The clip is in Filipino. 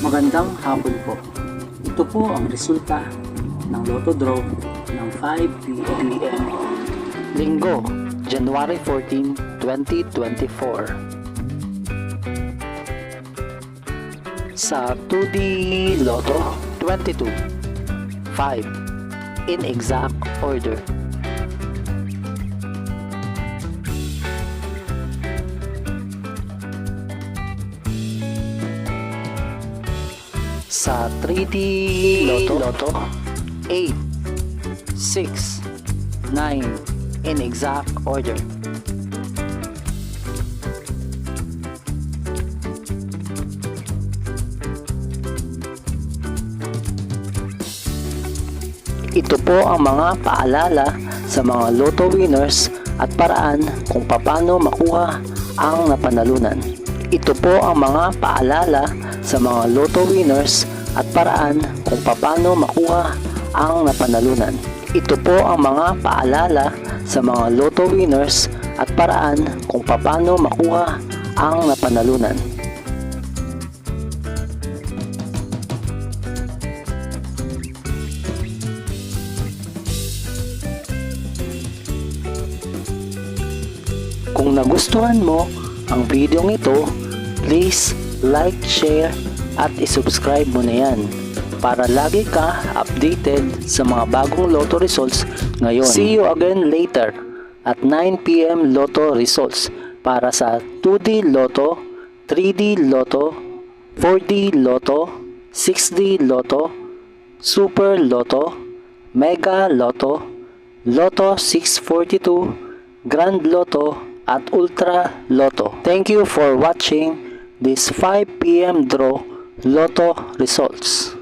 Magandang hapon po. Ito po ang resulta ng Lotto Draw ng 5 p.m. Linggo, January 14, 2024. Sa 2D Lotto 22, 5 in exact order. Sa 3D Lotto 8, 6, 9 in exact order. Ito po ang mga paalala sa mga Lotto winners at paraan kung paano makuha ang napanalunan. Ito po ang mga paalala sa mga Lotto winners at paraan kung paano makuha ang napanalunan. Ito po ang mga paalala sa mga Lotto winners at paraan kung paano makuha ang napanalunan. Kung nagustuhan mo ang video ito, please like, share at isubscribe mo na yan para lagi ka updated sa mga bagong Lotto results ngayon. See you again later at 9 p.m. Lotto results para sa 2D Lotto, 3D Lotto, 4D Lotto, 6D Lotto, Super Lotto, Mega Lotto, Lotto 642, Grand Lotto at Ultra Lotto. Thank you for watching this 5 p.m. draw Lotto results.